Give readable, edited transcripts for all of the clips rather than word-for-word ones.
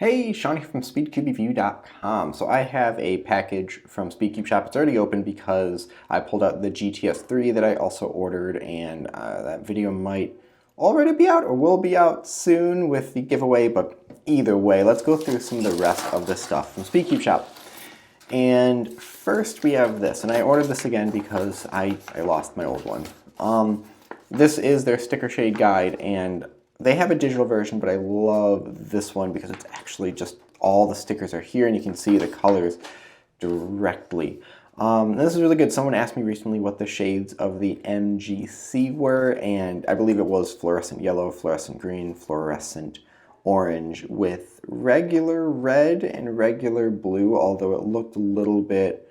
Hey, Shawnee from SpeedCubeReview.com. So I have a package from SpeedCubeShop. It's already open because I pulled out the GTS3 that I also ordered, and that video might already be out or will be out soon with the giveaway, but either way, let's go through some of the rest of the stuff from SpeedCubeShop. And first we have this, and I ordered this again because I lost my old one. This is their sticker shade guide, and they have a digital version, but I love this one because it's actually just all the stickers are here and you can see the colors directly. This is really good. Someone asked me recently what the shades of the MGC were, and I believe it was fluorescent yellow, fluorescent green, fluorescent orange with regular red and regular blue, although it looked a little bit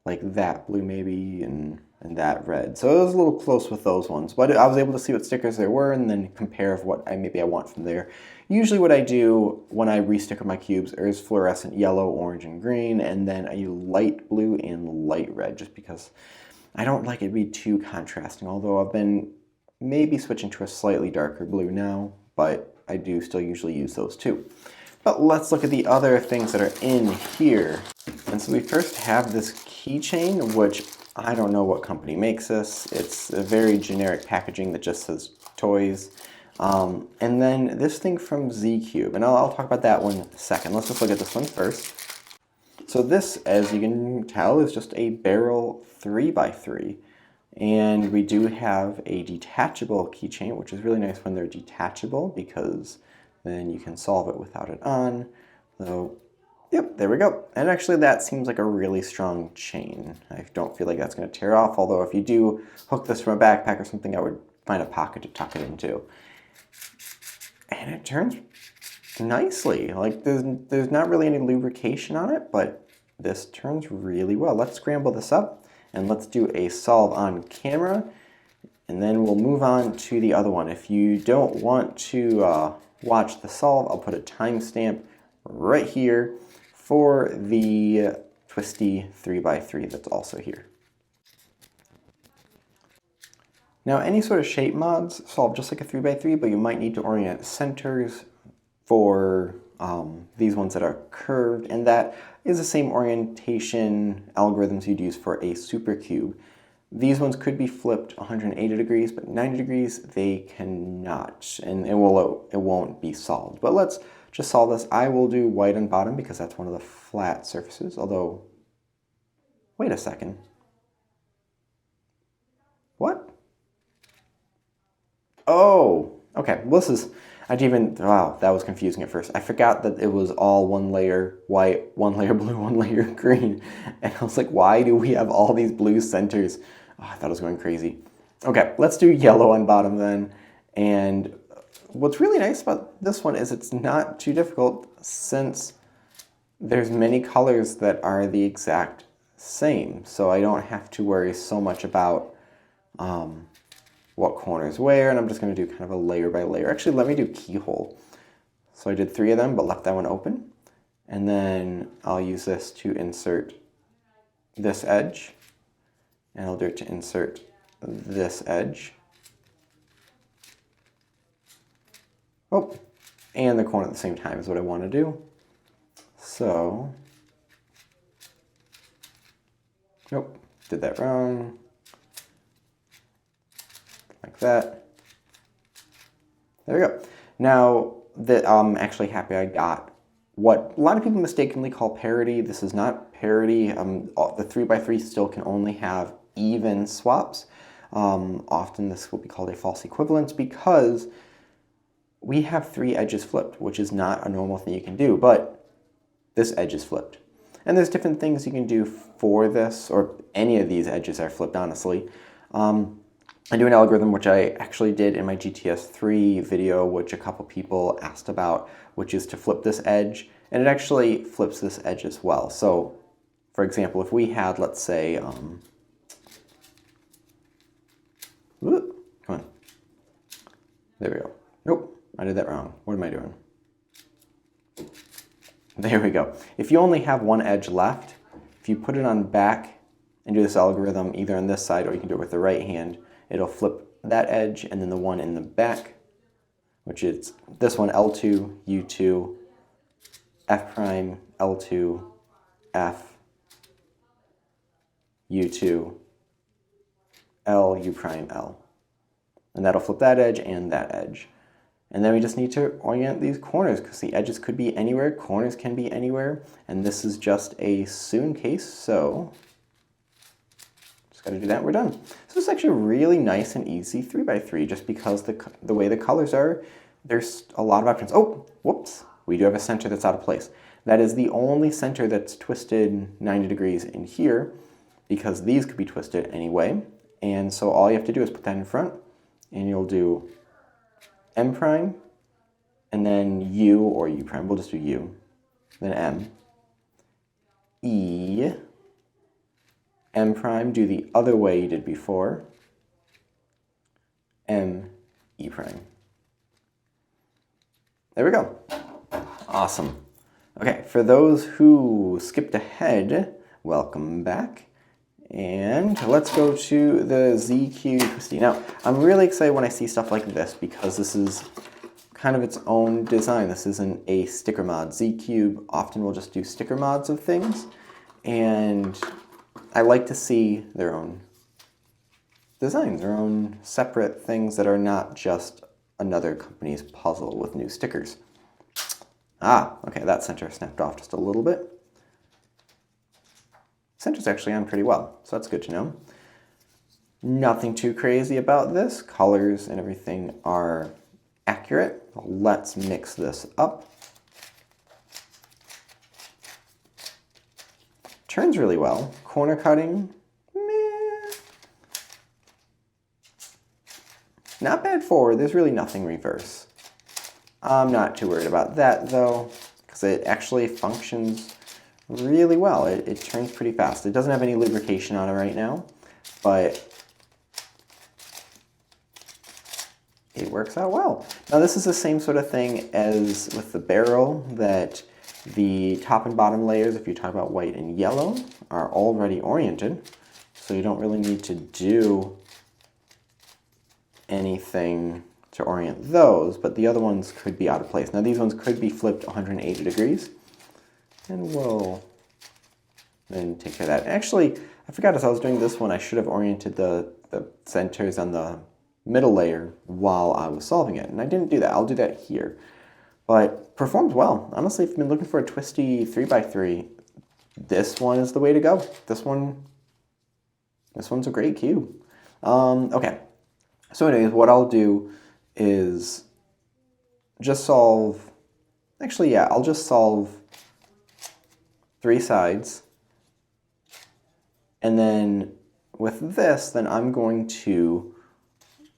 like that blue maybe and that red. So it was a little close with those ones, but I was able to see what stickers there were and then compare of what maybe I want from there. Usually what I do when I resticker my cubes is fluorescent yellow, orange, and green, and then a light blue and light red, just because I don't like it to be too contrasting, although I've been maybe switching to a slightly darker blue now, but I do still usually use those too. But let's look at the other things that are in here. And so we first have this keychain, which I don't know what company makes this. It's a very generic packaging that just says toys. And then this thing from Z-Cube, and I'll talk about that one in a second. Let's just look at this one first. So this, as you can tell, is just a barrel 3x3. And we do have a detachable keychain, which is really nice when they're detachable because then you can solve it without it on. So, yep, there we go. And actually that seems like a really strong chain. I don't feel like that's going to tear off, although if you do hook this from a backpack or something, I would find a pocket to tuck it into. And it turns nicely. Like there's not really any lubrication on it, but this turns really well. Let's scramble this up and let's do a solve on camera, and then we'll move on to the other one. If you don't want to watch the solve, I'll put a timestamp right here for the twisty 3x3 that's also here. Now any sort of shape mods solve just like a 3x3, but you might need to orient centers for these ones that are curved, and that is the same orientation algorithms you'd use for a super cube. These ones could be flipped 180 degrees, but 90 degrees they cannot, and it won't be solved. But let's just solve this. I will do white on bottom because that's one of the flat surfaces, although, wait a second. What? Oh, okay, well this is, wow, that was confusing at first. I forgot that it was all one layer white, one layer blue, one layer green. And I was like, why do we have all these blue centers? Oh, I thought I was going crazy. Okay, let's do yellow on bottom then. And what's really nice about this one is it's not too difficult since there's many colors that are the exact same. So I don't have to worry so much about what corners where, and I'm just going to do kind of a layer by layer. Actually, let me do keyhole. So I did 3 of them, but left that one open. And then I'll use this to insert this edge, and I'll do it to insert this edge. Oh, and the corner at the same time is what I want to do. So, nope, did that wrong. Like that. There we go. Now that I'm actually happy I got what a lot of people mistakenly call parity. This is not parity. The 3x3 still can only have even swaps. Often this will be called a false equivalence because we have 3 edges flipped, which is not a normal thing you can do, but this edge is flipped. And there's different things you can do for this, or any of these edges are flipped, honestly. I do an algorithm, which I actually did in my GTS3 video, which a couple people asked about, which is to flip this edge, and it actually flips this edge as well. So, for example, if we had, let's say, come on, there we go. Nope, I did that wrong. What am I doing? There we go. If you only have one edge left, if you put it on back and do this algorithm either on this side or you can do it with the right hand, it'll flip that edge and then the one in the back, which is this one, L2, U2, F prime, L2, F, U2, L, U prime, L. And that'll flip that edge and that edge. And then we just need to orient these corners because the edges could be anywhere, corners can be anywhere, and this is just a soon case, so just gotta do that and we're done. So this is actually really nice and easy 3x3 just because the way the colors are, there's a lot of options. Oh, whoops, we do have a center that's out of place. That is the only center that's twisted 90 degrees in here because these could be twisted anyway. And so all you have to do is put that in front and you'll do M prime, and then U or U prime, we'll just do U, then M, E, M prime, do the other way you did before, M, E prime. There we go. Awesome. Okay, for those who skipped ahead, welcome back. And let's go to the ZQ Twisty. Now, I'm really excited when I see stuff like this because this is kind of its own design. This isn't a sticker mod. ZCube often will just do sticker mods of things, and I like to see their own designs, their own separate things that are not just another company's puzzle with new stickers. Ah, okay, that center snapped off just a little bit. Center's actually on pretty well, so that's good to know. Nothing too crazy about this. Colors and everything are accurate. Let's mix this up. Turns really well. Corner cutting, meh. Not bad forward. There's really nothing reverse. I'm not too worried about that though, because it actually functions really well. It turns pretty fast. It doesn't have any lubrication on it right now, but it works out well. Now this is the same sort of thing as with the barrel, that the top and bottom layers, if you talk about white and yellow, are already oriented, so you don't really need to do anything to orient those, but the other ones could be out of place. Now these ones could be flipped 180 degrees, and we'll then take care of that. Actually, I forgot as I was doing this one, I should have oriented the centers on the middle layer while I was solving it, and I didn't do that. I'll do that here. But performs well. Honestly, if you've been looking for a twisty 3x3, this one is the way to go. This one's a great cube. Okay, so anyways, what I'll do is just solve, actually, yeah, I'll just solve 3 sides. And then with this, then I'm going to,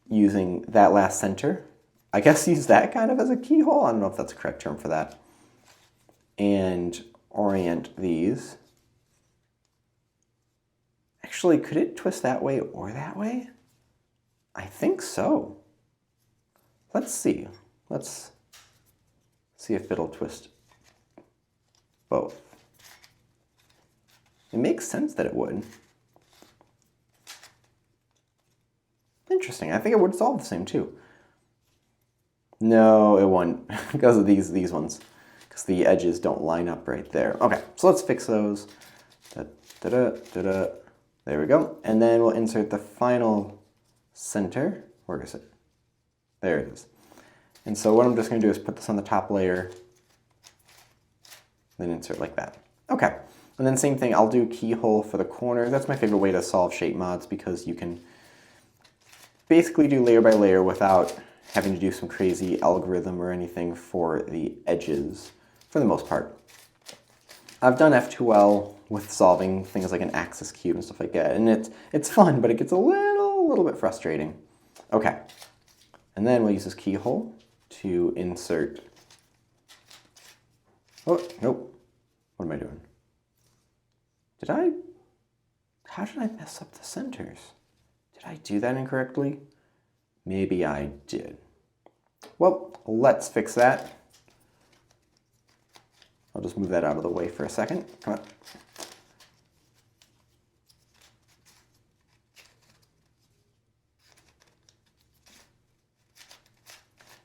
using that last center, I guess use that kind of as a keyhole. I don't know if that's a correct term for that. And orient these. Actually, could it twist that way or that way? I think so. Let's see. Let's see if it'll twist both. It makes sense that it would. Interesting. I think it would solve the same too. No, it won't because of these ones, because the edges don't line up right there. Okay, so let's fix those. There we go. And then we'll insert the final center. Where is it? There it is. And so what I'm just going to do is put this on the top layer, then insert like that. Okay, and then same thing, I'll do keyhole for the corner. That's my favorite way to solve shape mods because you can basically do layer by layer without having to do some crazy algorithm or anything for the edges, for the most part. I've done F2L with solving things like an axis cube and stuff like that, and it's fun, but it gets a little bit frustrating. Okay, and then we'll use this keyhole to insert. Oh, nope. What am I doing? How did I mess up the centers? Did I do that incorrectly? Maybe I did. Well, let's fix that. I'll just move that out of the way for a second. Come on.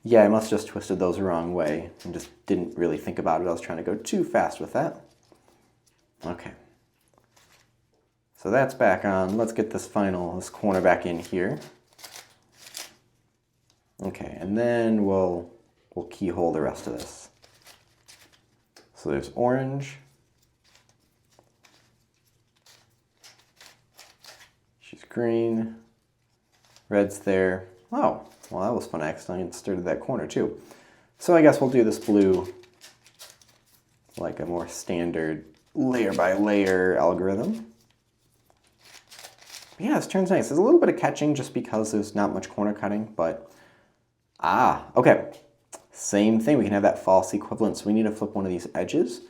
Yeah, I must have just twisted those the wrong way and just didn't really think about it. I was trying to go too fast with that. Okay. So that's back on. Let's get this corner back in here. Okay, and then we'll keyhole the rest of this. So there's orange. She's green. Red's there. Oh, well, that was fun. I accidentally inserted that corner too. So I guess we'll do this blue like a more standard layer by layer algorithm. Yeah, this turns nice. There's a little bit of catching just because there's not much corner cutting, but okay. Same thing, we can have that false equivalence. We need to flip one of these edges,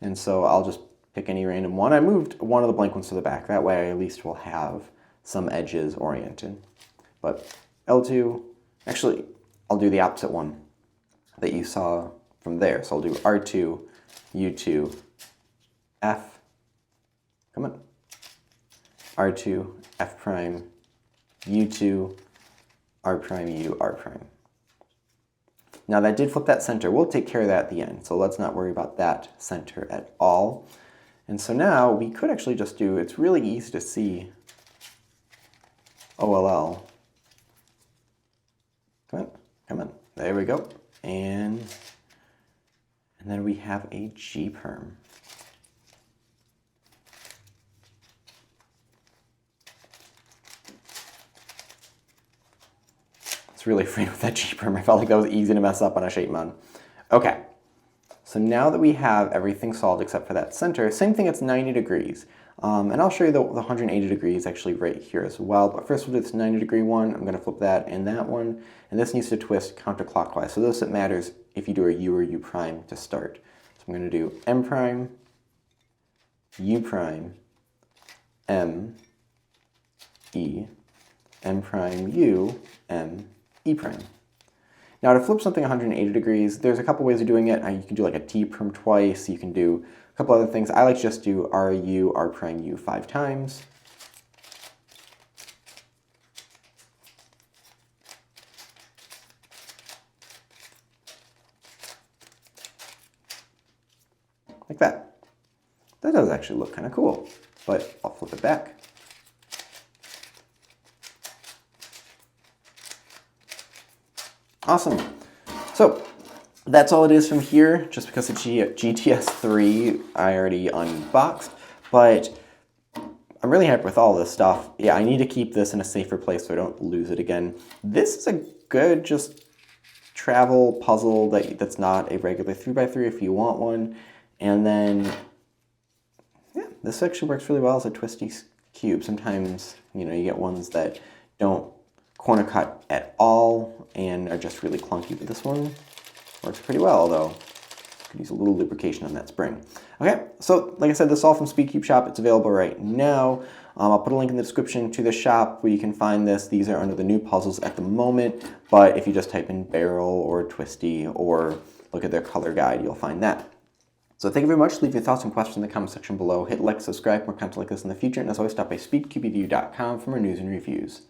and so I'll just pick any random one. I moved one of the blank ones to the back. That way I at least will have some edges oriented. But L2, actually, I'll do the opposite one that you saw from there. So I'll do R2, U2, F, come on, R2, F prime, U2, R prime, U, R prime. Now that did flip that center. We'll take care of that at the end, so let's not worry about that center at all. And so now we could actually just do, it's really easy to see OLL. Come on, there we go. And then we have a G perm. It's really afraid with that G perm. I felt like that was easy to mess up on a shape mod. Okay, so now that we have everything solved except for that center, same thing, it's 90 degrees. And I'll show you the 180 degrees actually right here as well. But first we'll do this 90 degree one. I'm gonna flip that and that one. And this needs to twist counterclockwise. So this, it matters if you do a U or U prime to start. So I'm gonna do M prime, U prime, M, E, M prime, U, M, E prime. Now to flip something 180 degrees, there's a couple ways of doing it. You can do like a T perm twice, you can do a couple other things. I like to just do R, U, R prime, U 5 times. Like that. That does actually look kind of cool, but I'll flip it back. Awesome. So that's all it is from here, just because it's GTS3 I already unboxed, but I'm really happy with all this stuff. Yeah, I need to keep this in a safer place so I don't lose it again. This is a good just travel puzzle that's not a regular 3x3 if you want one. And then, yeah, this actually works really well as a twisty cube. Sometimes, you know, you get ones that don't corner cut at all and are just really clunky, but this one works pretty well, although could use a little lubrication on that spring. Okay, so like I said, this is all from SpeedCubeShop. It's available right now. I'll put a link in the description to the shop where you can find this. These are under the new puzzles at the moment, but if you just type in barrel or twisty or look at their color guide, you'll find that. So thank you very much. Leave your thoughts and questions in the comment section below. Hit like, subscribe for more content like this in the future, and as always, stop by SpeedCubeShop.com for more news and reviews.